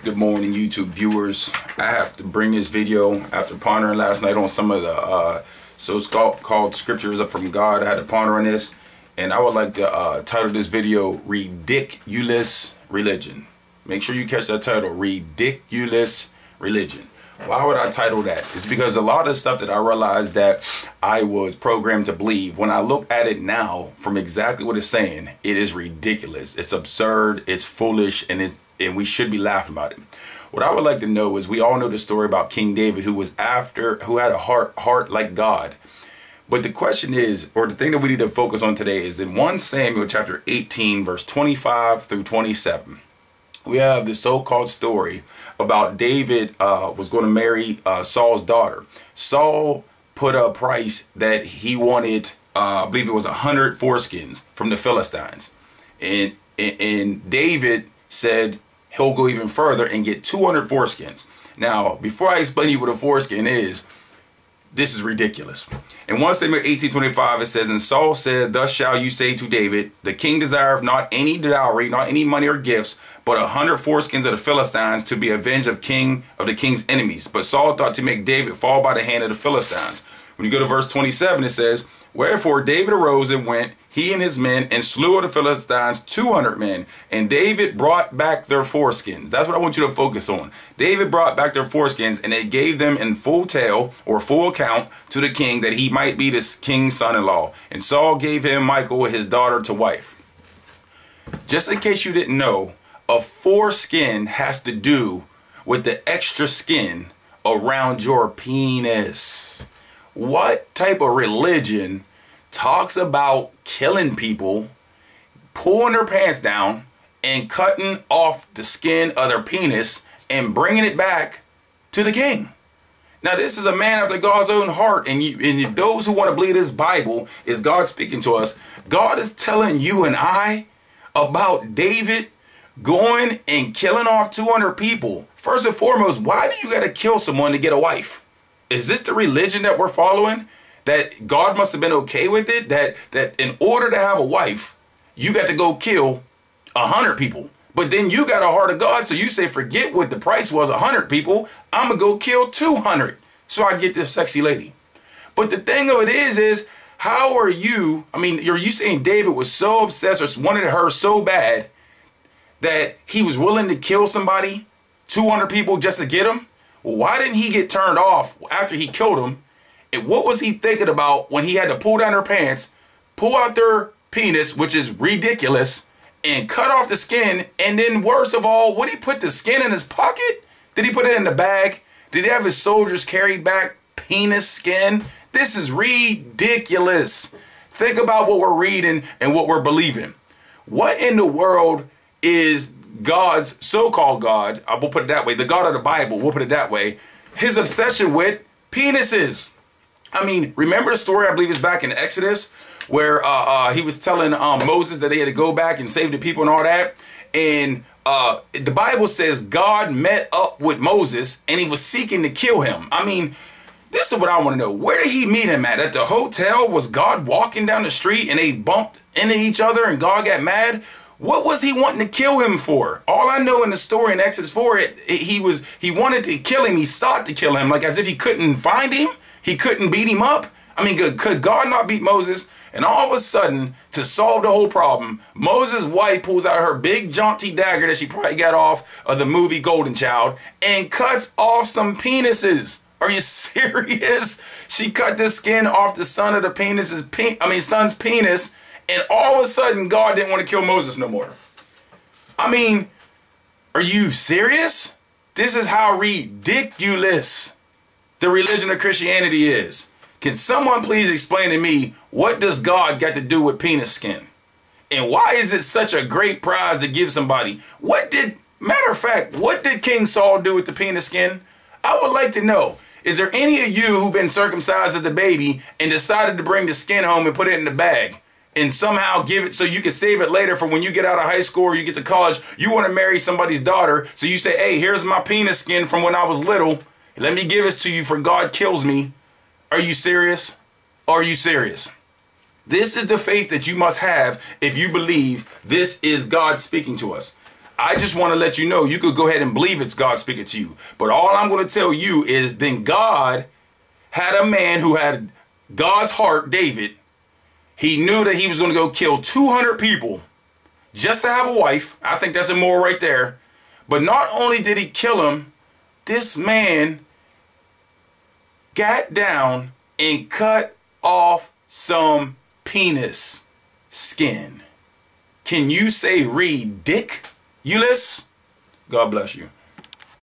Good morning, YouTube viewers. I have to bring this video after pondering last night on some of the so-called scriptures up from God. I had to ponder on this, and I would like to title this video "Ridiculous Religion." Make sure you catch that title, "Ridiculous Religion." Why would I title that? It's because a lot of stuff that I realized that I was programmed to believe, when I look at it now from exactly what it's saying, it is ridiculous. It's absurd, it's foolish, and we should be laughing about it. What I would like to know is, we all know the story about King David, who had a heart like God. But the question is, or the thing that we need to focus on today is in 1 Samuel chapter 18, verse 25 through 27. We have the so-called story about David was going to marry Saul's daughter. Saul put a price that he wanted, I believe it was 100 foreskins from the Philistines. And David said he'll go even further and get 200 foreskins. Now, before I explain to you what a foreskin is, this is ridiculous. In 1 Samuel 18:25, it says, "And Saul said, Thus shall you say to David, the king desireth not any dowry, not any money or gifts, but 100 foreskins of the Philistines to be avenged of the king's enemies. But Saul thought to make David fall by the hand of the Philistines." When you go to verse 27, it says, "Wherefore David arose and went, he and his men, and slew of the Philistines 200 men. And David brought back their foreskins." That's what I want you to focus on. David brought back their foreskins, and they gave them in full tale, or full account, to the king, that he might be the king's son-in-law. And Saul gave him Michal, his daughter, to wife. Just in case you didn't know, a foreskin has to do with the extra skin around your penis. What type of religion talks about killing people, pulling their pants down, and cutting off the skin of their penis and bringing it back to the king? Now, this is a man after God's own heart, and those who want to believe this Bible is God speaking to us. God is telling you and I about David going and killing off 200 people. First and foremost, why do you got to kill someone to get a wife? Is this the religion that we're following? That God must have been okay with it? That in order to have a wife, you got to go kill 100 people. But then you got a heart of God, so you say, forget what the price was, 100 people. I'm going to go kill 200 so I get this sexy lady. But the thing of it is how are you, are you saying David was so obsessed or wanted her so bad that he was willing to kill somebody, 200 people, just to get him? Well, why didn't he get turned off after he killed him? And what was he thinking about when he had to pull down their pants, pull out their penis, which is ridiculous, and cut off the skin? And then worst of all, would he put the skin in his pocket? Did he put it in the bag? Did he have his soldiers carry back penis skin? This is ridiculous. Think about what we're reading and what we're believing. What in the world is God's so-called God, I will put it that way, the God of the Bible, we'll put it that way, his obsession with penises? Remember the story, I believe it's back in Exodus, where he was telling Moses that they had to go back and save the people and all that. And the Bible says God met up with Moses and he was seeking to kill him. This is what I want to know. Where did he meet him at? At the hotel? Was God walking down the street and they bumped into each other and God got mad? What was he wanting to kill him for? All I know in the story in Exodus 4, he wanted to kill him. He sought to kill him, like as if he couldn't find him. He couldn't beat him up. Could God not beat Moses? And all of a sudden, to solve the whole problem, Moses' wife pulls out her big jaunty dagger that she probably got off of the movie Golden Child and cuts off some penises. Are you serious? She cut the skin off the son of the son's penis. And all of a sudden, God didn't want to kill Moses no more. Are you serious? This is how ridiculous the religion of Christianity is. Can someone please explain to me, what does God to do with penis skin? And why is it such a great prize to give somebody? Matter of fact, what did King Saul do with the penis skin? I would like to know. Is there any of you who've been circumcised as a baby and decided to bring the skin home and put it in the bag and somehow give it so you can save it later for when you get out of high school or you get to college? You want to marry somebody's daughter, so you say, hey, here's my penis skin from when I was little. Let me give this to you for God kills me. Are you serious? Are you serious? This is the faith that you must have if you believe this is God speaking to us. I just want to let you know, you could go ahead and believe it's God speaking to you. But all I'm going to tell you is then God had a man who had God's heart, David. He knew that he was going to go kill 200 people just to have a wife. I think that's immoral right there. But not only did he kill him, this man got down and cut off some penis skin. Can you say riDICKulous? God bless you.